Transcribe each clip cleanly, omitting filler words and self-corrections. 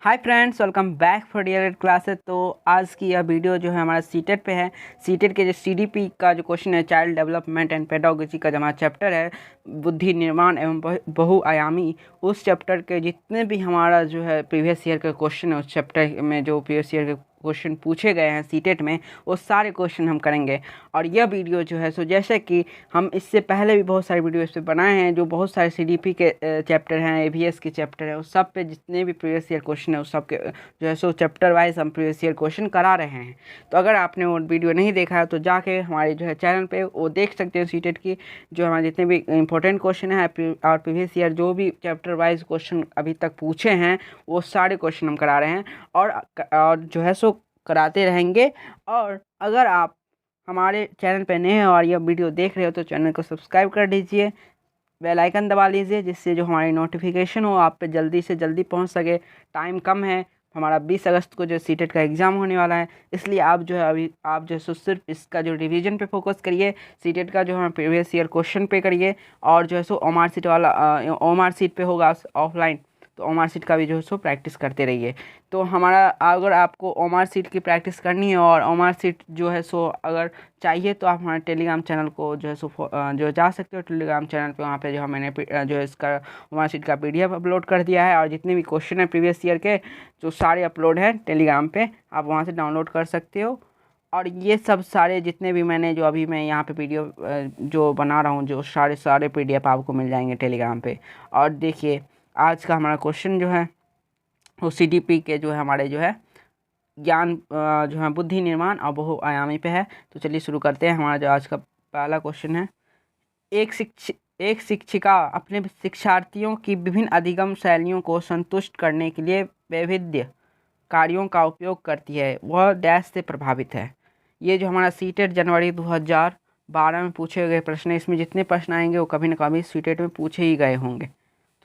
Hi friends, welcome back for DElEd classes. तो आज की यह वीडियो जो है हमारा सीटेट पे है। सीटेट के जो सीडीपी का जो क्वेश्चन है, चाइल्ड डेवलपमेंट एंड पेडागोजी का जो हमारा चैप्टर है, बुद्धि निर्माण एवं बहुआयामी, उस चैप्टर के जितने भी हमारा जो है प्रीवियस ईयर का क्वेश्चन है, उस चैप्टर में जो प्रीवियस ईयर के क्वेश्चन पूछे गए हैं सीटेट में, वो सारे क्वेश्चन हम करेंगे। और यह वीडियो जो है सो जैसे कि हम इससे पहले भी बहुत सारे वीडियो इस पर बनाए हैं, जो बहुत सारे सीडीपी के चैप्टर हैं, एवीएस के चैप्टर हैं, उस सब पे जितने भी प्रीवियस ईयर क्वेश्चन है उस सब के जो है सो चैप्टर वाइज हम प्रीवियस ईयर क्वेश्चन करा रहे हैं। तो अगर आपने वो वीडियो नहीं देखा है तो जाके हमारे जो है चैनल पे वो देख सकते हैं। सीटेट की जो हमारे जितने भी इंपॉर्टेंट क्वेश्चन है और प्रीवियस ईयर जो भी चैप्टर वाइज क्वेश्चन अभी तक पूछे हैं, वो सारे क्वेश्चन हम करा रहे हैं और जो है सो कराते रहेंगे। और अगर आप हमारे चैनल पे नए हैं और यह वीडियो देख रहे हो तो चैनल को सब्सक्राइब कर दीजिए, बेल आइकन दबा लीजिए, जिससे जो हमारी नोटिफिकेशन हो आप पे जल्दी से जल्दी पहुंच सके। टाइम कम है, हमारा 20 अगस्त को जो सीटेट का एग्ज़ाम होने वाला है, इसलिए आप जो है अभी आप जो है सिर्फ इसका जो रिवीजन पे फोकस करिए। सीटेट का जो है प्रीवियस ईयर क्वेश्चन पे करिए, और जो है सो ओमार सीट वाला ओमार सीट पे होगा ऑफलाइन, तो ओमार सीट का भी जो है सो प्रैक्टिस करते रहिए। तो हमारा अगर आपको ओमार सीट की प्रैक्टिस करनी है और ओमार सीट जो है सो अगर चाहिए, तो आप हमारे टेलीग्राम चैनल को जो है सो जो जा सकते हो टेलीग्राम चैनल पे। वहाँ पे जो है मैंने जो है इसका ओमार सीट का पीडीएफ अपलोड कर दिया है, और जितने भी क्वेश्चन है प्रीवियस ईयर के जो सारे अपलोड हैं टेलीग्राम पे, आप वहाँ से डाउनलोड कर सकते हो। और ये सब सारे जितने भी मैंने जो अभी मैं यहाँ पे वीडियो जो बना रहा हूँ, जो सारे पीडीएफ आपको मिल जाएंगे टेलीग्राम पे। और देखिए आज का हमारा क्वेश्चन जो है वो सीडीपी के जो है हमारे जो है ज्ञान जो है बुद्धि निर्माण और बहुआयामी पे है। तो चलिए शुरू करते हैं। हमारा जो आज का पहला क्वेश्चन है, एक शिक्षिका अपने शिक्षार्थियों की विभिन्न अधिगम शैलियों को संतुष्ट करने के लिए वैविध्य कार्यों का उपयोग करती है, वह डैश से प्रभावित है। ये जो हमारा सीटेट जनवरी 2012 में पूछे गए प्रश्न है, इसमें जितने प्रश्न आएंगे वो कभी ना कभी सीटेट में पूछे ही गए होंगे।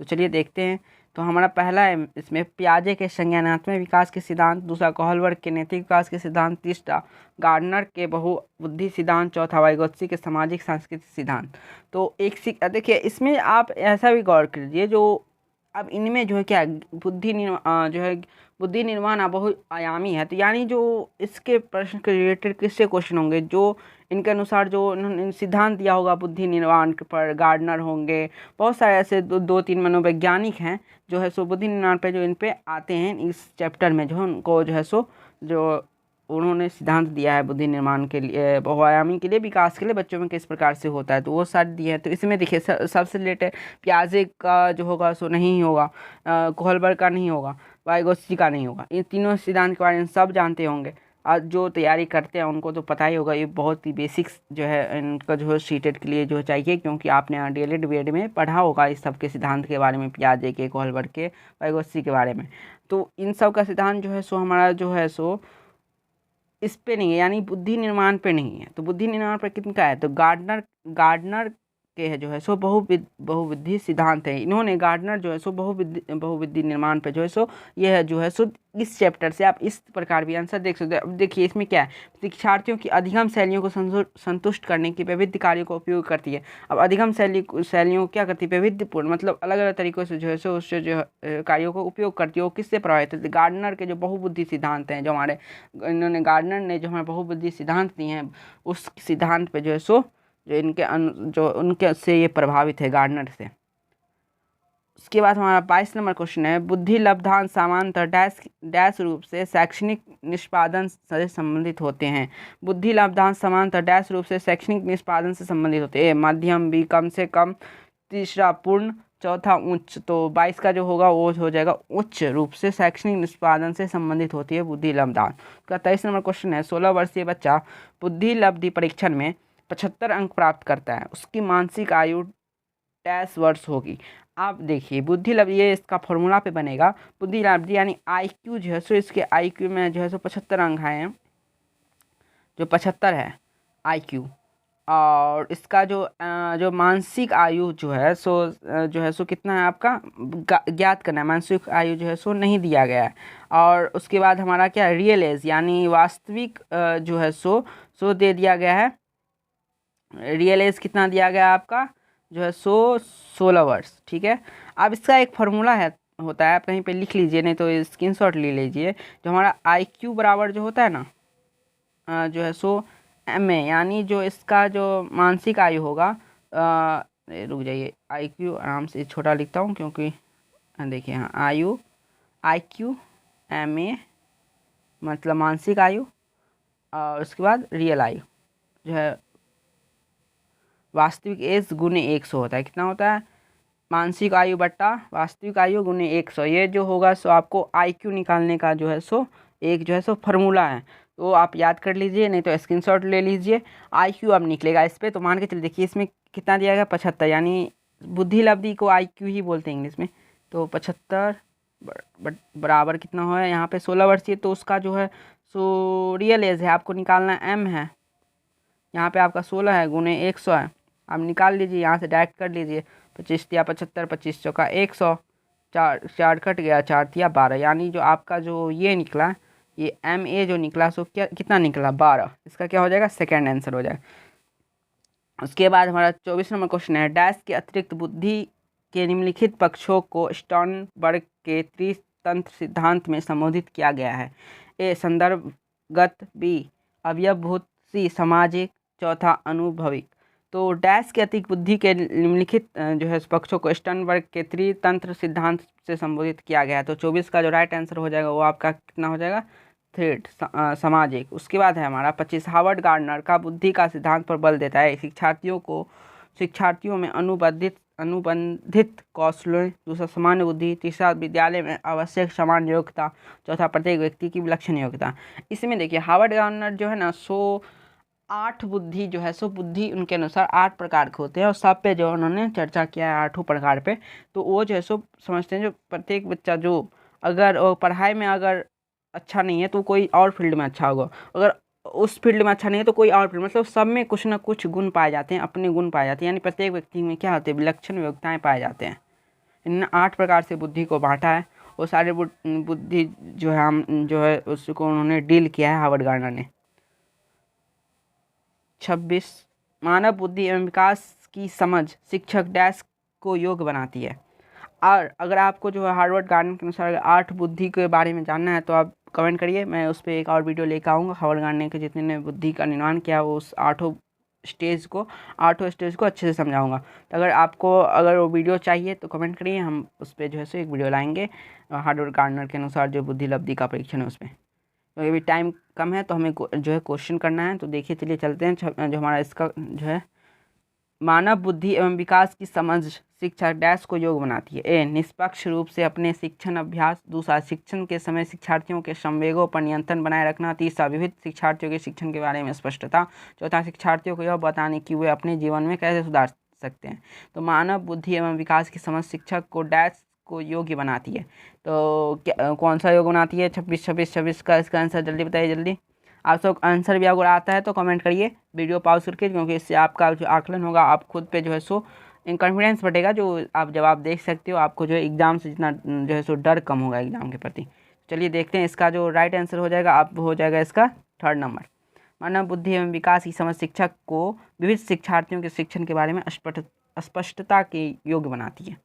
तो चलिए देखते हैं। तो हमारा पहला है इसमें पियाजे के संज्ञानात्मक विकास के सिद्धांत, दूसरा कोहलबर्ग के नैतिक विकास के सिद्धांत, तीसरा गार्डनर के बहुबुद्धि सिद्धांत, चौथा वाइगोत्स्की के सामाजिक सांस्कृतिक सिद्धांत। तो देखिए इसमें आप ऐसा भी गौर कीजिए, जो अब इनमें जो है क्या जो है बुद्धि निर्माण बहुआयामी है, तो यानी जो इसके प्रश्न के रिलेटेड किससे क्वेश्चन होंगे, जो इनके अनुसार जो उन्होंने सिद्धांत दिया होगा बुद्धि निर्माण पर, गार्डनर होंगे, बहुत सारे ऐसे दो तीन मनोवैज्ञानिक हैं जो है सो बुद्धि निर्माण पे जो इन पे आते हैं इस चैप्टर में, जो उनको जो है सो जो उन्होंने सिद्धांत दिया है बुद्धि निर्माण के लिए, बहुआयामी के लिए, विकास के लिए बच्चों में किस प्रकार से होता है, तो वो सारे दिए हैं। तो इसमें देखिए सबसे रिलेटेड पियाजे का जो होगा सो नहीं होगा, कोहलबर्ग का नहीं होगा, वाइगोत्स्की का नहीं होगा। इन तीनों सिद्धांत के बारे में सब जानते होंगे, और जो तैयारी करते हैं उनको तो पता ही होगा। ये बहुत ही बेसिक्स जो है इनका जो है सीटेट के लिए जो चाहिए, क्योंकि आपने डीएलएड बीएड में पढ़ा होगा इस सब के सिद्धांत के बारे में, पियाजे के, कोहलबर्ग के, वाइगोत्स्की के बारे में। तो इन सब का सिद्धांत जो है सो हमारा जो है सो इस पे नहीं है, यानी बुद्धि निर्माण पे नहीं है। तो बुद्धि निर्माण पर किनका है, तो गार्डनर के है जो है सो बहुविधि सिद्धांत है। इन्होंने गार्डनर जो है सो बहुविधि निर्माण पे जो है सो ये है जो है सो इस चैप्टर से आप इस प्रकार भी आंसर देख सकते हो। अब देखिए इसमें क्या है, शिक्षार्थियों की अधिगम शैलियों को संतुष्ट करने की वैविध्य कार्यों का उपयोग करती है। अब अधिगम शैलियों क्या करती है, वैविध्यपूर्ण मतलब अलग अलग तरीकों से जो है सो उससे जो कार्यों को उपयोग करती है। वो किससे प्रभावित है, गार्डनर के जो बहुबुद्धि सिद्धांत हैं, जो हमारे इन्होंने गार्डनर ने जो हमारे बहुबुद्धि सिद्धांत दिए हैं, उस सिद्धांत पे जो है सो जो उनके से ये प्रभावित है, गार्डनर से। उसके बाद हमारा 22 नंबर क्वेश्चन है, बुद्धि लब्धांश सामान्यतः डैश रूप से शैक्षणिक निष्पादन से संबंधित होते हैं। बुद्धि लब्धांश सामान्यतः डैश रूप से शैक्षणिक निष्पादन से संबंधित होते हैं, मध्यम, बी कम से कम, तीसरा पूर्ण, चौथा उच्च। तो 22 का जो होगा वो हो जाएगा उच्च रूप से शैक्षणिक निष्पादन से संबंधित होती है बुद्धि लब्धांश। उसका 23 नंबर क्वेश्चन है, 16 वर्षीय बच्चा बुद्धि लब्धि परीक्षण में 75 अंक प्राप्त करता है, उसकी मानसिक आयु डैश वर्ष होगी। आप देखिए बुद्धि लब्धि, ये इसका फॉर्मूला पे बनेगा। बुद्धि लब्धि यानी आईक्यू जो है सो इसके आईक्यू में जो है सो 75 अंक आए हैं, जो 75 है आईक्यू। और इसका जो मानसिक आयु जो है सो कितना है आपका ज्ञात करना है। मानसिक आयु जो है सो नहीं दिया गया है। और उसके बाद हमारा क्या रियल एज यानी वास्तविक जो है सो दे दिया गया है। रियल एज कितना दिया गया आपका जो है सो 16 वर्ष, ठीक है। अब इसका एक फार्मूला है, होता है, आप कहीं पे लिख लीजिए, नहीं तो स्क्रीनशॉट ले लीजिए। जो हमारा IQ बराबर जो होता है ना जो है सो MA, यानी जो इसका जो मानसिक आयु होगा, रुक जाइए, IQ आराम से छोटा लिखता हूँ क्योंकि देखिए हाँ, IQ MA मतलब मानसिक आयु, और उसके बाद रियल आयु जो है वास्तविक एज गुने 100 होता है। कितना होता है? मानसिक आयु बट्टा वास्तविक आयु गुने 100। ये जो होगा सो आपको IQ निकालने का जो है सो एक जो है सो फार्मूला है, तो आप याद कर लीजिए, नहीं तो स्क्रीनशॉट ले लीजिए। IQ अब निकलेगा इस पर, तो मान के चलिए, देखिए इसमें कितना दिया गया 75, यानी बुद्धि लब्धि को IQ ही बोलते हैं इंग्लिश में। तो 75 बराबर कितना हो, यहाँ पे 16 वर्षीय, तो उसका जो है सो रियल एज है आपको निकालना, M है, यहाँ पे आपका 16 है गुने 100 है, आप निकाल लीजिए, यहाँ से डायरेक्ट कर लीजिए। 25 तिया 75, 25 चौका 100, चार चार कट गया, 4 तिया 12, यानी जो आपका जो ये निकला, ये MA जो निकला सो क्या कितना निकला 12। इसका क्या हो जाएगा? सेकेंड आंसर हो जाएगा। उसके बाद हमारा 24 नंबर क्वेश्चन है, डैश के अतिरिक्त बुद्धि के निम्नलिखित पक्षों को स्टर्नबर्ग के त्रितंत्र सिद्धांत में संबोधित किया गया है। A संदर्भगत, B अवयवभूत, C सामाजिक, चौथा अनुभविक। तो डैश के अतिरिक्त बुद्धि के निम्नलिखित जो है पक्षों को स्टर्नबर्ग के त्रितंत्र सिद्धांत से संबोधित किया गया है। तो 24 का जो राइट आंसर हो जाएगा वो आपका कितना हो जाएगा? थर्ड, सामाजिक। उसके बाद है हमारा 25, हार्वर्ड गार्डनर का बुद्धि का सिद्धांत पर बल देता है। शिक्षार्थियों में अनुबंधित कौशलों, दूसरा सामान्य बुद्धि, तीसरा विद्यालय में आवश्यक समान योग्यता, चौथा प्रत्येक व्यक्ति की विलक्षण योग्यता। इसमें देखिए हार्वर्ड गार्डनर जो है ना सो 8 बुद्धि जो है सो बुद्धि उनके अनुसार 8 प्रकार के होते हैं, और सब पे जो उन्होंने चर्चा किया है 8 प्रकार पे। तो वो जो है सो समझते हैं जो प्रत्येक बच्चा जो अगर पढ़ाई में अगर अच्छा नहीं है तो कोई और फील्ड में अच्छा होगा, अगर उस फील्ड में अच्छा नहीं है तो कोई और फील्ड, मतलब सब में कुछ ना कुछ गुण पाए जाते हैं, अपने गुण पाए जाते हैं, यानी प्रत्येक व्यक्ति में क्या होते हैं? विलक्षण योग्यताएं पाए जाते हैं। इन्होंने 8 प्रकार से बुद्धि को बांटा है। वो सारे बुद्धि जो है हम जो है उसको उन्होंने डील किया है हार्वर्ड गार्डनर ने। 26, मानव बुद्धि एवं विकास की समझ शिक्षक डैश को योग्य बनाती है। और अगर आपको जो है हार्वर्ड गार्डनर के अनुसार 8 बुद्धि के बारे में जानना है तो आप कमेंट करिए, मैं उस पर एक और वीडियो लेकर आऊँगा। हार्वर्ड गार्डनर के जितने ने बुद्धि का निर्माण किया वो उस 8 स्टेज को अच्छे से समझाऊंगा। तो अगर वो वीडियो चाहिए तो कमेंट करिए, हम उस पर जो है सो एक वीडियो लाएंगे हार्वर्ड गार्डनर के अनुसार जो बुद्धि लब्धि का परीक्षण है उसमें। तो अभी टाइम कम है तो हमें जो है क्वेश्चन करना है, तो देखिए चलिए चलते हैं। जो हमारा इसका जो है मानव बुद्धि एवं विकास की समझ शिक्षा डैश को योग्य बनाती है। ए निष्पक्ष रूप से अपने शिक्षण अभ्यास, दूसरा शिक्षण के समय शिक्षार्थियों के संवेगों पर नियंत्रण बनाए रखना, तीसरा विविध शिक्षार्थियों के शिक्षण के बारे में स्पष्टता, चौथा शिक्षार्थियों को यह बताने कि वे अपने जीवन में कैसे सुधार सकते हैं। तो मानव बुद्धि एवं विकास की समझ शिक्षक को डैश को योग्य बनाती है। तो कौन सा योग्य बनाती है? 26 का इसका आंसर जल्दी बताइए, जल्दी। आप सब आंसर भी अगर आता है तो कमेंट करिए वीडियो पॉज करके, क्योंकि इससे आपका जो आकलन होगा आप खुद पे जो है सो कॉन्फिडेंस बढ़ेगा, जो आप जब आप देख सकते हो आपको जो है एग्ज़ाम से जितना जो है सो डर कम होगा एग्ज़ाम के प्रति। चलिए देखते हैं इसका जो राइट आंसर हो जाएगा आप हो जाएगा इसका 3rd नंबर। मानव बुद्धि एवं विकास की समझ शिक्षक को विविध शिक्षार्थियों के शिक्षण के बारे में स्पष्टता के योग्य बनाती है।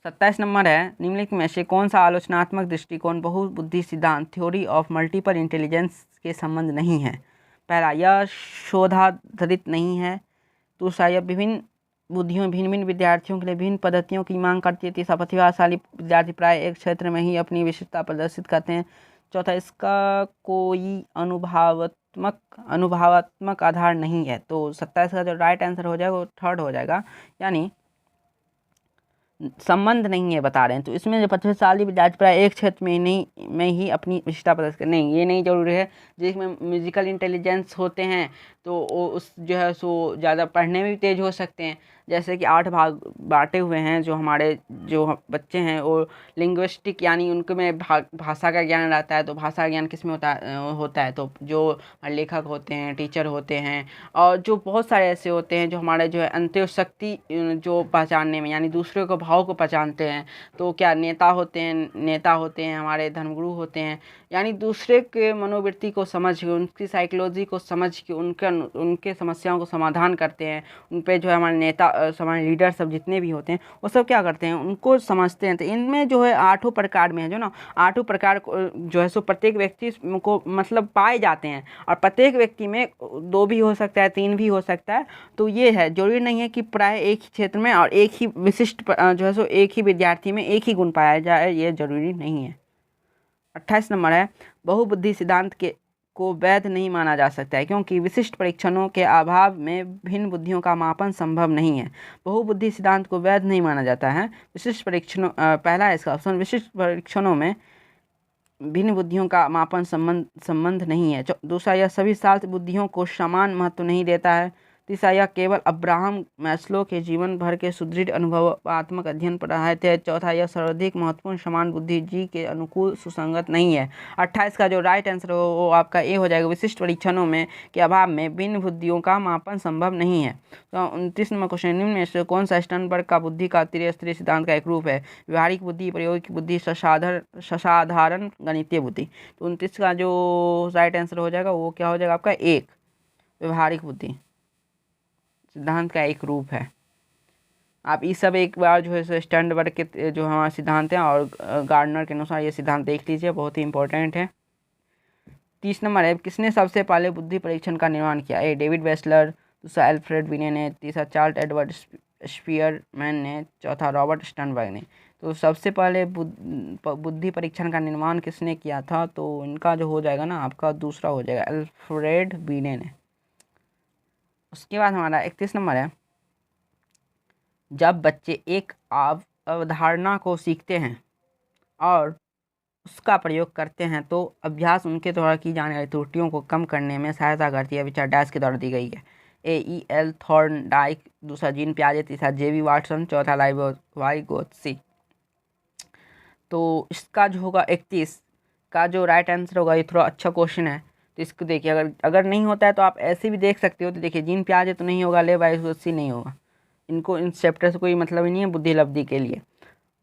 27 नंबर है, निम्नलिखित में से कौन सा आलोचनात्मक दृष्टिकोण बहुबुद्धि सिद्धांत थ्योरी ऑफ मल्टीपल इंटेलिजेंस के संबंध नहीं है? पहला, यह शोधाधारित नहीं है। दूसरा, यह विभिन्न बुद्धियों भिन्न भिन्न विद्यार्थियों के लिए विभिन्न पद्धतियों की मांग करती है। तीसरा, प्रतिभाशाली विद्यार्थी प्राय एक क्षेत्र में ही अपनी विशेषता प्रदर्शित करते हैं। चौथा, इसका कोई अनुभवात्मक आधार नहीं है। तो 27 का जो राइट आंसर हो जाएगा वो 3rd हो जाएगा, यानी संबंध नहीं है बता रहे हैं। तो इसमें जो प्रतिभाशाली विद्यार्थी प्राय एक क्षेत्र में ही अपनी विशेषता प्रदर्शित करते, नहीं ये नहीं जरूरी है। जिसमें म्यूजिकल इंटेलिजेंस होते हैं तो वो उस जो है सो ज़्यादा पढ़ने में भी तेज़ हो सकते हैं। जैसे कि 8 भाग बांटे हुए हैं, जो हमारे जो बच्चे हैं वो लिंग्विस्टिक यानी उनके में भाषा का ज्ञान रहता है। तो भाषा का ज्ञान किस में होता है तो जो लेखक होते हैं, टीचर होते हैं, और जो बहुत सारे ऐसे होते हैं जो हमारे जो है अंतर्शक्ति जो पहचानने में यानी दूसरे को भाव को पहचानते हैं। तो क्या नेता होते हैं हमारे धर्मगुरु होते हैं, यानी दूसरे के मनोवृत्ति को समझ के उनकी साइकोलॉजी को समझ के उनके समस्याओं को समाधान करते हैं। उन पे जो है हमारे नेता समाज लीडर सब जितने भी होते हैं वो सब क्या करते हैं, उनको समझते हैं। तो इनमें जो है 8 प्रकार में है जो ना, 8 प्रकार जो है सो प्रत्येक व्यक्ति को मतलब पाए जाते हैं, और प्रत्येक व्यक्ति में 2 भी हो सकता है, 3 भी हो सकता है। तो ये है, जरूरी नहीं है कि प्राय एक ही क्षेत्र में और एक ही विशिष्ट जो है सो एक ही विद्यार्थी में एक ही गुण पाया जाए, ये जरूरी नहीं है। 28 नंबर है, बहुबुद्धि सिद्धांत के को वैध नहीं माना जा सकता है क्योंकि विशिष्ट परीक्षणों के अभाव में भिन्न बुद्धियों का मापन संभव नहीं है। बहुबुद्धि सिद्धांत को वैध नहीं माना जाता है, विशिष्ट परीक्षणों पहला है इसका ऑप्शन, विशिष्ट परीक्षणों में भिन्न बुद्धियों का मापन संबंध नहीं है। दूसरा, यह सभी शास्त्र बुद्धियों को समान महत्व नहीं देता है। तीसरा, यह केवल अब्राहम मैस्लो के जीवन भर के सुदृढ़ अनुभवात्मक अध्ययन पर आधारित है। चौथा, यह सर्वाधिक महत्वपूर्ण समान बुद्धि जी के अनुकूल सुसंगत नहीं है। 28 का जो राइट आंसर हो वो आपका ए हो जाएगा, विशिष्ट परीक्षणों में के अभाव में भिन्न बुद्धियों का मापन संभव नहीं है। तो 29 नंबर क्वेश्चन, निम्न में से कौन सा स्टर्नबर्ग का बुद्धि का त्रिस्तरीय सिद्धांत का एक रूप है? व्यवहारिक बुद्धि, प्रायोगिक बुद्धि, असाधारण गणितीय बुद्धि। तो 29 का जो राइट आंसर हो जाएगा वो क्या हो जाएगा आपका, एक, व्यवहारिक बुद्धि सिद्धांत का एक रूप है। आप ये सब एक बार जो है स्टर्नबर्ग के जो हमारे सिद्धांत हैं और गार्डनर के अनुसार ये सिद्धांत देख लीजिए, बहुत ही इंपॉर्टेंट है। 30 नंबर है, किसने सबसे पहले बुद्धि परीक्षण का निर्माण किया? ए, डेविड वेस्लर, दूसरा एल्फ्रेड बिने ने, तीसरा चार्ल्स एडवर्ड स्पीयरमैन ने, चौथा रॉबर्ट स्टर्नबर्ग ने। तो सबसे पहले बुद्धि परीक्षण का निर्माण किसने किया था? तो इनका जो हो जाएगा ना आपका दूसरा हो जाएगा, एल्फ्रेड बिने ने। उसके बाद हमारा 31 नंबर है, जब बच्चे एक अवधारणा को सीखते हैं और उसका प्रयोग करते हैं तो अभ्यास उनके द्वारा की जाने वाली त्रुटियों को कम करने में सहायता करती है। विचार डैश के द्वारा दी गई है। AEL थॉर्नडाइक, दूसरा जीन पियाजे, तीसरा JB वाटसन, चौथा लाइबोवाइगोत्स्की। तो इसका जो होगा 31 का जो राइट आंसर होगा, ये थोड़ा अच्छा क्वेश्चन है तो इसको देखिए, अगर नहीं होता है तो आप ऐसे भी देख सकते हो। तो देखिए, जीन पियाजे तो नहीं होगा, लाइबोवाइगोत्स्की नहीं होगा, इनको इन चैप्टर से कोई मतलब ही नहीं है बुद्धि लब्धि के लिए।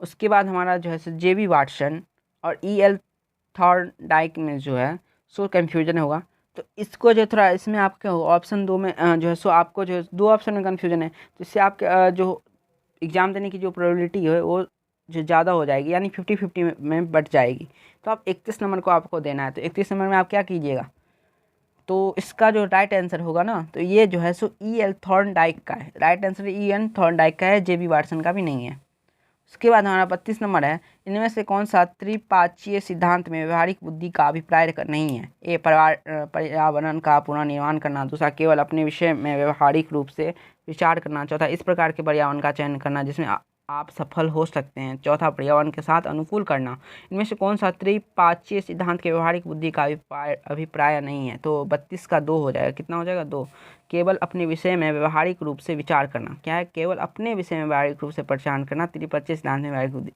उसके बाद हमारा जो है JB वाटसन और EL थॉर्नडाइक में जो है सो कन्फ्यूजन होगा। तो इसको जो थोड़ा इसमें आपके ऑप्शन 2 में जो है सो आपको जो है 2 ऑप्शन में कन्फ्यूजन है, तो इससे आपके जो एग्ज़ाम देने की जो प्रोबेबिलिटी है वो जो ज़्यादा हो जाएगी, यानी 50-50 में बढ़ जाएगी। तो आप 31 नंबर को आपको देना है। तो 31 नंबर में आप क्या कीजिएगा, तो इसका जो राइट आंसर होगा ना, तो ये जो है सो EL थॉर्नडाइक का है। राइट आंसर EL थॉर्नडाइक का है, JB वाटसन का भी नहीं है। उसके बाद हमारा 32 नंबर है, इनमें से कौन सा त्रिपाक्षीय सिद्धांत में व्यवहारिक बुद्धि का अभिप्राय नहीं है? ए, पर्यावरण का पुनर्निर्माण करना, दूसरा केवल अपने विषय में व्यवहारिक रूप से विचार करना, चौथा इस प्रकार के पर्यावरण का चयन करना जिसमें आप सफल हो सकते हैं, चौथा पर्यावरण के साथ अनुकूल करना। इनमें से कौन सा त्रिपाक्षीय सिद्धांत के व्यवहारिक बुद्धि का अभिप्राय नहीं है? तो 32 का 2 हो जाएगा, कितना हो जाएगा, 2। केवल अपने विषय में व्यवहारिक रूप से विचार करना, क्या है, केवल अपने विषय में व्यवहारिक रूप से पहचान करना। त्रिपाक्षीय सिद्धांत में व्यवहारिक बुद्धि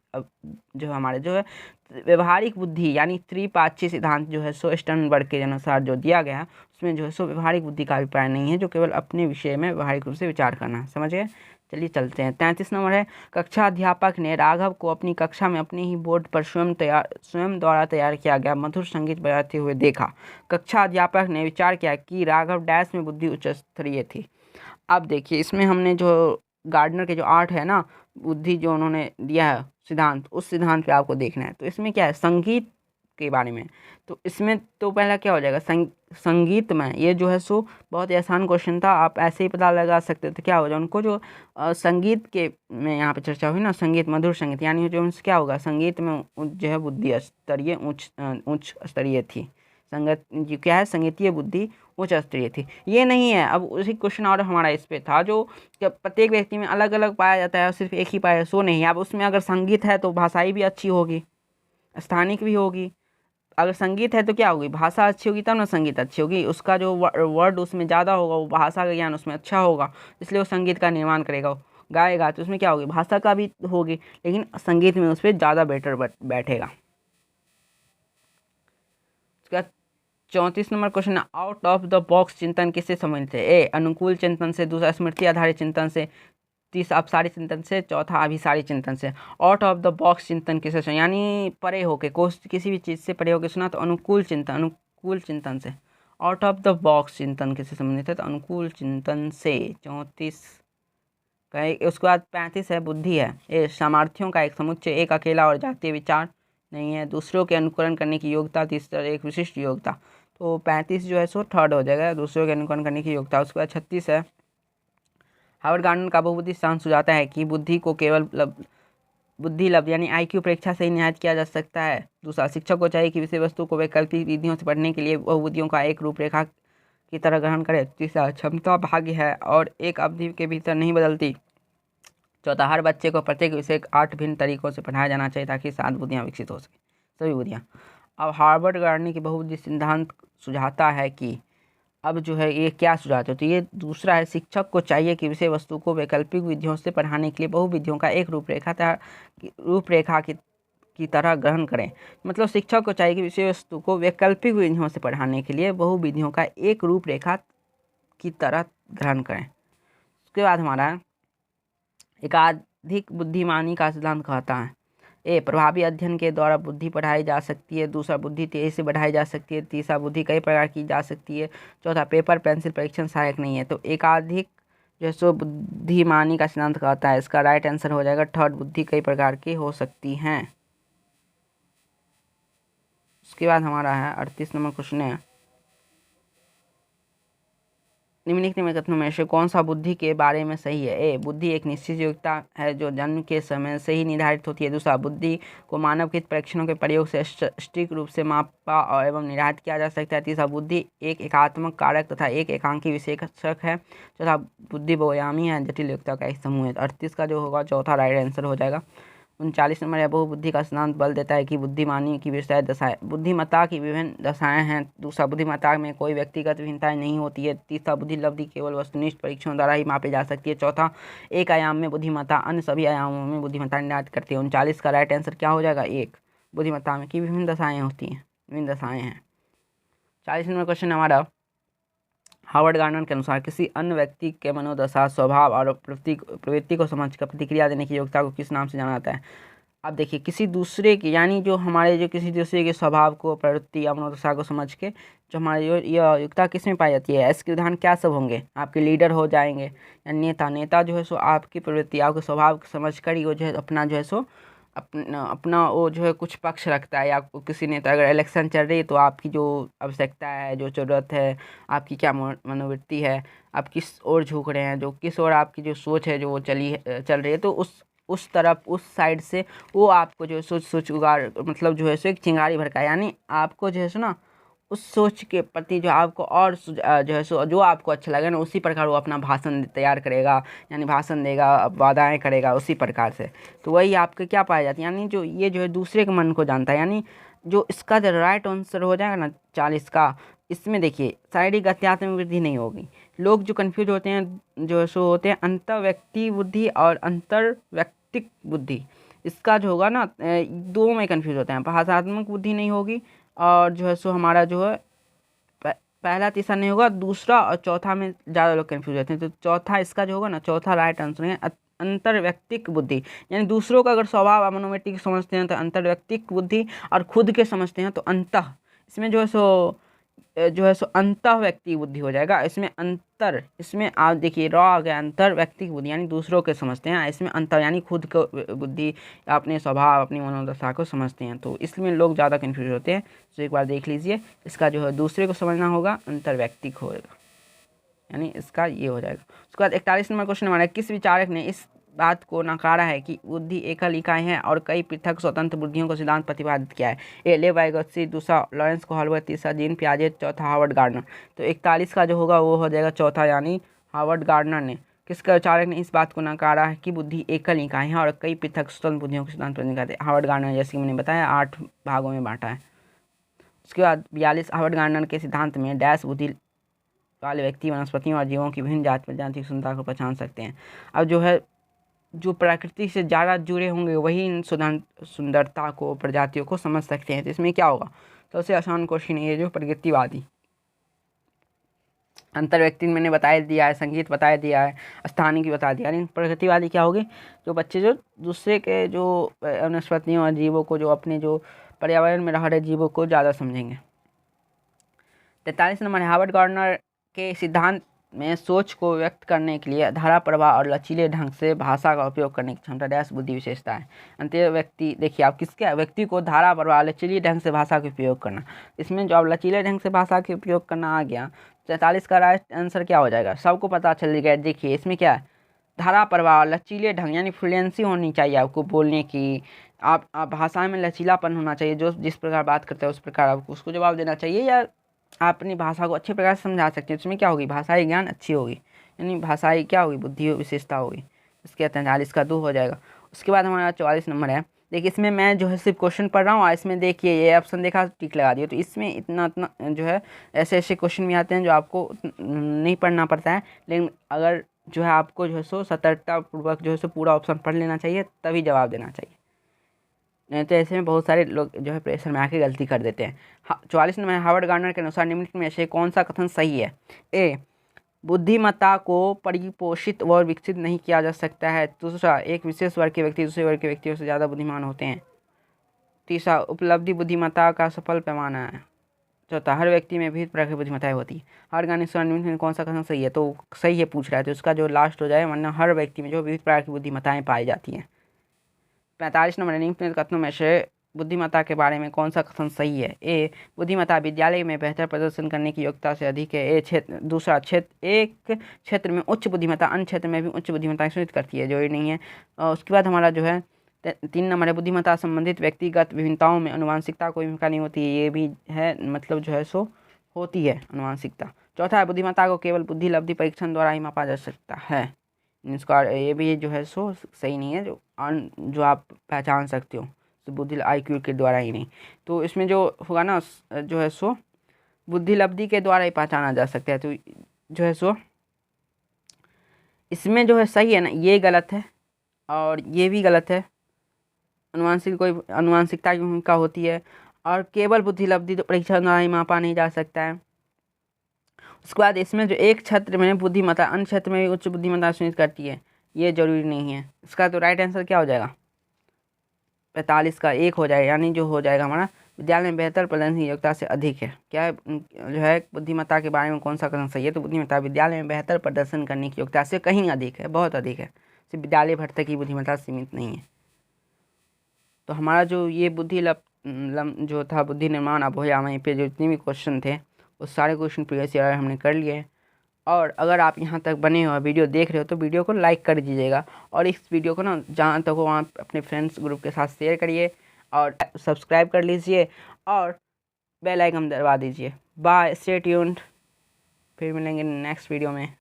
जो हमारे जो है व्यवहारिक बुद्धि यानी त्रिपाक्षीय सिद्धांत जो है सो स्टर्नबर्ग के अनुसार जो दिया गया उसमें जो है सो व्यवहारिक बुद्धि का अभिप्राय नहीं है, जो केवल अपने विषय में व्यवहारिक रूप से विचार करना। समझ गए? चलिए चलते हैं। 33 नंबर है, कक्षा अध्यापक ने राघव को अपनी कक्षा में अपने ही बोर्ड पर स्वयं द्वारा तैयार किया गया मधुर संगीत बजाते हुए देखा। कक्षा अध्यापक ने विचार किया कि राघव डैश में बुद्धि उच्च स्तरीय थी। अब देखिए, इसमें हमने जो गार्डनर के जो 8 है ना बुद्धि जो उन्होंने दिया है सिद्धांत, उस सिद्धांत पे आपको देखना है। तो इसमें क्या है, संगीत के बारे में। तो इसमें तो पहला क्या हो जाएगा, संगीत में। ये जो है सो बहुत ही आसान क्वेश्चन था, आप ऐसे ही पता लगा सकते थे। क्या हो जाए उनको जो संगीत के में यहाँ पे चर्चा हुई ना, संगीत मधुर संगीत, यानी जो उनसे क्या होगा, संगीत में जो है बुद्धि स्तरीय उच्च स्तरीय थी। संगत जो क्या है, संगीतीय बुद्धि उच्च स्तरीय थी। ये नहीं है, अब उसी क्वेश्चन और हमारा इस पे था जो प्रत्येक व्यक्ति में अलग अलग पाया जाता है और सिर्फ एक ही पाया, सो नहीं। अब उसमें अगर संगीत है तो भाषाई भी अच्छी होगी, स्थानिक भी होगी। अगर संगीत है तो क्या होगी, भाषा अच्छी होगी तब ना संगीत अच्छी होगी। उसका जो वर्ड उसमें ज़्यादा होगा, वो भाषा का ज्ञान उसमें अच्छा होगा, इसलिए वो संगीत का निर्माण करेगा, गाएगा। तो उसमें क्या होगी, भाषा का भी होगी, लेकिन संगीत में उस पर ज़्यादा बेटर बैठेगा। उसका 34 नंबर क्वेश्चन है, आउट ऑफ द बॉक्स चिंतन किससे संबंधित है? ए, अनुकूल चिंतन से, दूसरा स्मृति आधारित चिंतन से, तीसरा अपसारी चिंतन से, चौथा अभिसारी चिंतन से। आउट ऑफ द बॉक्स चिंतन किसे सुना, यानी परे होके किसी भी चीज़ से परे होके सुना, तो अनुकूल चिंतन से। आउट ऑफ द बॉक्स चिंतन किससे संबंधित है? तो अनुकूल चिंतन से। 34 कहीं उसके बाद 35 है बुद्धि है, ये सामर्थ्यों का एक समुच्चय, एक अकेला और जातीय विचार नहीं है। दूसरों के अनुकरण करने की योग्यता, तीसरा एक विशिष्ट योग्यता। तो 35 जो है सो थर्ड हो जाएगा, दूसरों के अनुकरण करने की योग्यता। उसके बाद 36 है हार्वर्ड गार्डनर का बहुबुद्धि सिद्धांत सुझाता है कि बुद्धि को केवल बुद्धि लब्ध यानी IQ परीक्षा से ही नियत किया जा सकता है। दूसरा, शिक्षक को चाहिए कि विषय वस्तु को वैकल्पिक विधियों से पढ़ने के लिए बहुबुद्धियों का एक रूपरेखा की तरह ग्रहण करे। तीसरा, क्षमता भाग्य है और एक अवधि के भीतर नहीं बदलती। चौथा, हर बच्चे को प्रत्येक विषय 8 भिन्न तरीकों से पढ़ाया जाना चाहिए ताकि 7 बुद्धियाँ विकसित हो सके, सभी बुद्धियाँ। अब हार्वर्ड गार्डनर की बहुबुद्धि सिद्धांत सुझाता है कि अब जो है ये क्या सुझाते हो, तो ये दूसरा है, शिक्षक को चाहिए कि विषय वस्तु को वैकल्पिक विधियों से पढ़ाने के लिए बहुविधियों का एक रूपरेखा की तरह ग्रहण करें। मतलब शिक्षक को चाहिए कि विषय वस्तु को वैकल्पिक विधियों से पढ़ाने के लिए बहुविधियों का एक रूपरेखा की तरह ग्रहण करें। उसके बाद हमारा एकाधिक बुद्धिमानी का सिद्धांत कहता है, प्रभावी अध्ययन के द्वारा बुद्धि बढ़ाई जा सकती है। दूसरा, बुद्धि तेजी से बढ़ाई जा सकती है। तीसरा, बुद्धि कई प्रकार की जा सकती है। चौथा, पेपर पेंसिल परीक्षण सहायक नहीं है। तो एकाधिक जो है सो बुद्धिमानी का सिद्धांत कहता है, इसका राइट आंसर हो जाएगा थर्ड, बुद्धि कई प्रकार की हो सकती हैं। उसके बाद हमारा है 38 नंबर क्वेश्चन है, निम्नलिखित में कथनों में से कौन सा बुद्धि के बारे में सही है। बुद्धि एक निश्चित योग्यता है जो जन्म के समय से ही निर्धारित होती है। दूसरा, बुद्धि को मानवकृत परीक्षणों के प्रयोग से सटीक रूप से मापा और एवं निर्धारित किया जा सकता है। तीसरा, बुद्धि एक एकात्मक कारक तथा एक एकांकी विशेषक है। चौथा, बुद्धि बहुआयामी है, जटिल योग्यता का एक समूह है। 38 का जो होगा चौथा राइट आंसर हो जाएगा। 39 नंबर है, बहुबुद्धि का सिद्धांत बल देता है कि बुद्धिमानी की विषय दशाएं, बुद्धिमत्ता की विभिन्न दशाएं हैं। दूसरा, बुद्धिमत्ता में कोई व्यक्तिगत भिन्नताएं नहीं होती है। तीसरा, बुद्धि लब्धि केवल वस्तुनिष्ठ परीक्षणों द्वारा ही मापी जा सकती है। चौथा, एक आयाम में बुद्धिमत्ता अन्य सभी आयामों में बुद्धिमत्ता निर्धारित करती है। 39 का राइट आंसर क्या हो जाएगा, एक, बुद्धिमत्ता में की विभिन्न दशाएं होती हैं, विभिन्न दशाएं हैं। 40 नंबर क्वेश्चन हमारा, हार्वर्ड गार्डनर के अनुसार किसी अन्य व्यक्ति के मनोदशा, स्वभाव और प्रवृत्ति को समझकर प्रतिक्रिया देने की योग्यता को किस नाम से जाना जाता है। अब देखिए, किसी दूसरे के यानी जो हमारे जो किसी दूसरे के स्वभाव को, प्रवृत्ति या मनोदशा को समझ के जो हमारी जो यह योग्यता किस में पाई जाती है, इसके उदाहरण क्या सब होंगे, आपके लीडर हो जाएंगे या नेता जो है सो आपकी प्रवृत्ति, आपके स्वभाव को समझ कर ही वो जो है अपना जो है सो अपना वो जो है कुछ पक्ष रखता है। या आपको किसी नेता, अगर इलेक्शन चल रही है तो आपकी जो आवश्यकता है, जो ज़रूरत है, आपकी क्या मनोवृत्ति है, आप किस ओर झुक रहे हैं, जो किस ओर आपकी जो सोच है जो वो चल रही है, तो उस तरफ, उस साइड से वो आपको जो है सोच उगार, मतलब जो है सो एक चिंगारी भड़काए, यानी आपको जो है सो ना उस सोच के प्रति जो आपको और जो है सो जो आपको अच्छा लगे ना उसी प्रकार वो अपना भाषण तैयार करेगा, यानी भाषण देगा, वादाएं करेगा उसी प्रकार से। तो वही आपके क्या पाया जाता है, यानी जो ये जो है दूसरे के मन को जानता है। यानी जो इसका जो राइट आंसर हो जाएगा ना 40 का, इसमें देखिए शारीरिक गत्यात्म में वृद्धि नहीं होगी। लोग जो कन्फ्यूज होते हैं जो सो होते हैं अंतर व्यक्ति बुद्धि और अंतर व्यक्तिक बुद्धि, इसका जो होगा ना दो में कन्फ्यूज होते हैं। भाषात्मक बुद्धि नहीं होगी और जो है सो हमारा जो है पहला तीसरा नहीं होगा, दूसरा और चौथा में ज़्यादा लोग कन्फ्यूज होते हैं। तो चौथा इसका जो होगा ना, चौथा राइट आंसर है अंतर व्यक्तिक बुद्धि, यानी दूसरों का अगर स्वभाव और मनोवृत्ति समझते हैं तो अंतर व्यक्तिक बुद्धि, और खुद के समझते हैं तो अंतः, इसमें जो है सो अंतः व्यक्ति बुद्धि हो जाएगा। इसमें अंतर, इसमें आप देखिए रॉ आ गया, अंतर व्यक्तिक बुद्धि यानी दूसरों के समझते हैं, इसमें अंतर यानी खुद को बुद्धि, अपने स्वभाव, अपनी मनोदशा को समझते हैं। तो इसलिए लोग ज़्यादा कन्फ्यूज होते हैं। तो एक बार देख लीजिए, इसका जो है दूसरे को समझना होगा, अंतर व्यक्तिक होगा, यानी इसका ये हो जाएगा। उसके बाद 41 नंबर क्वेश्चन हमारा, किस विचारक ने इस बात को नकारा है कि बुद्धि एकल इकाई है और कई पृथक स्वतंत्र बुद्धियों को सिद्धांत प्रतिपादित किया है। लेव वाइगोत्स्की, दूसरा लॉरेंस कोहलबर्ग, तीसरा जीन पियाजे, चौथा हार्वर्ड गार्डनर। तो 41 का जो होगा वो हो जाएगा चौथा, यानी हार्वर्ड गार्डनर ने, किसका विचारक ने इस बात को नकारा है कि बुद्धि एकल इकाई है और कई पृथक स्वतंत्र बुद्धियों को सिद्धांत प्रतिपादित करते हैं। हार्वर्ड गार्डनर, जैसे कि मैंने बताया 8 भागों में बांटा है। उसके बाद 42, हार्वर्ड गार्डनर के सिद्धांत में डैश बुद्धि वाले व्यक्ति वनस्पतियों और जीवों की विभिन्न जाति प्रजाति की सुंदरता को पहचान सकते हैं। अब जो है जो प्रकृति से ज़्यादा जुड़े होंगे वही इन सुंदरता को, प्रजातियों को समझ सकते हैं। तो इसमें क्या होगा, सबसे आसान क्वेश्चन ये जो प्रकृतिवादी, अंतर व्यक्ति मैंने बता दिया है, संगीत बता दिया है, स्थानीय की बता दिया, यानी प्रकृतिवादी क्या होगी, जो बच्चे जो दूसरे के जो वनस्पतियों और जीवों को, जो अपने जो पर्यावरण में रह रहे जीवों को ज़्यादा समझेंगे। 43 नंबर, हार्वर्ड गार्डनर के सिद्धांत में सोच को व्यक्त करने के लिए धारा प्रवाह और लचीले ढंग से भाषा का उपयोग करने की क्षमता डैश बुद्धि विशेषता है। अंततः व्यक्ति, देखिए आप किसके, व्यक्ति को धारा प्रवाह लचीले ढंग से भाषा का उपयोग करना। इसमें जो अब लचीले ढंग से भाषा के उपयोग करना आ गया, 43 का राइट आंसर क्या हो जाएगा, सबको पता चल गया। देखिए इसमें क्या है, धारा प्रवाह लचीले ढंग यानी फ्लुएंसी होनी चाहिए आपको बोलने की। आप भाषा में लचीलापन होना चाहिए, जो जिस प्रकार बात करते हैं उस प्रकार आपको उसको जवाब देना चाहिए, या आप अपनी भाषा को अच्छे प्रकार से समझा सकते हैं। उसमें क्या होगी, भाषाई ज्ञान अच्छी होगी, यानी भाषाई क्या होगी, बुद्धि विशेषता होगी। इसके 43 का 2 हो जाएगा। उसके बाद हमारा 44 नंबर है। देखिए इसमें मैं जो है सिर्फ क्वेश्चन पढ़ रहा हूँ, और इसमें देखिए ये ऑप्शन देखा, टिक लगा दिया। तो इसमें इतना जो है ऐसे ऐसे क्वेश्चन भी आते हैं जो आपको नहीं पढ़ना पड़ता है, लेकिन अगर जो है आपको जो है सो सतर्कतापूर्वक जो है सो पूरा ऑप्शन पढ़ लेना चाहिए, तभी जवाब देना चाहिए। नहीं तो ऐसे में बहुत सारे लोग जो है प्रेशर में आके गलती कर देते हैं। 44 नंबर, हार्वर्ड गार्डनर के अनुसार निम्नलिखित में से कौन सा कथन सही है। ए, बुद्धिमत्ता को परिपोषित व विकसित नहीं किया जा सकता है। दूसरा, एक विशेष वर्ग के व्यक्ति दूसरे वर्ग के व्यक्तियों से ज़्यादा बुद्धिमान होते हैं। तीसरा, उपलब्धि बुद्धिमत्ता का सफल पैमाना है। चौथा, हर व्यक्ति में विभिन्न प्रकार की बुद्धिमत्ताएं होती है। हर गाने में कौन सा कथन सही है, तो सही है पूछ रहा है, तो उसका जो लास्ट हो जाए, वरना हर व्यक्ति में जो विविध प्रकार की बुद्धिमत्ताएं पाई जाती हैं। 45 नंबर, निम्नलिखित कथनों में से बुद्धिमत्ता के बारे में कौन सा कथन सही है। ए, बुद्धिमत्ता विद्यालय में बेहतर प्रदर्शन करने की योग्यता से अधिक है। दूसरा, एक क्षेत्र में उच्च बुद्धिमत्ता अन्य क्षेत्र में भी उच्च बुद्धिमत्ता सुनिश्चित करती है, जो ये नहीं है। उसके बाद हमारा जो है 3 नंबर है, बुद्धिमत्ता संबंधित व्यक्तिगत विभिन्नताओं में अनुवांशिकता कोई भूमिका नहीं होती है। ये भी है, मतलब जो है सो होती है अनुवांशिकता। चौथा है, बुद्धिमत्ता को केवल बुद्धि लब्धि परीक्षण द्वारा ही मापा जा सकता है। इसका ये भी जो है सो सही नहीं है, जो आप पहचान सकते हो तो बुद्धि IQ के द्वारा ही नहीं। तो इसमें जो होगा ना, जो है सो बुद्धि लब्धि के द्वारा ही पहचाना जा सकता है। तो जो है सो इसमें जो है सही है ना, ये गलत है और ये भी गलत है। अनुवांशिकता की भूमिका होती है, और केवल बुद्धि लब्धि तो परीक्षा द्वारा ही मापा नहीं जा सकता है। उसके बाद इसमें जो एक क्षेत्र में बुद्धिमत्ता अन्य क्षेत्र में भी उच्च बुद्धिमत्ता सुनिश्चित करती है, ये जरूरी नहीं है। इसका तो राइट आंसर क्या हो जाएगा, 45 का 1 हो जाएगा, यानी जो हो जाएगा हमारा विद्यालय में बेहतर प्रदर्शन की योग्यता से अधिक है। क्या है, जो है बुद्धिमत्ता के बारे में कौन सा कथन सही है, तो बुद्धिमत्ता विद्यालय में बेहतर प्रदर्शन करने की योग्यता से कहीं अधिक है, बहुत अधिक है। सिर्फ विद्यालय भर तक की बुद्धिमत्ता सीमित नहीं है। तो हमारा जो ये जो था बुद्धि निर्माण अभ्युदय, वहीं पे जो जितने भी क्वेश्चन थे वो सारे क्वेश्चन प्रीवियस ईयर हमने कर लिए। और अगर आप यहाँ तक बने हो वीडियो देख रहे हो तो वीडियो को लाइक कर दीजिएगा, और इस वीडियो को ना जहाँ तक हो वहाँ अपने फ्रेंड्स ग्रुप के साथ शेयर करिए, और सब्सक्राइब कर लीजिए और बेल आइकन दबा दीजिए। बाय, स्टे ट्यून्ड, फिर मिलेंगे नेक्स्ट वीडियो में।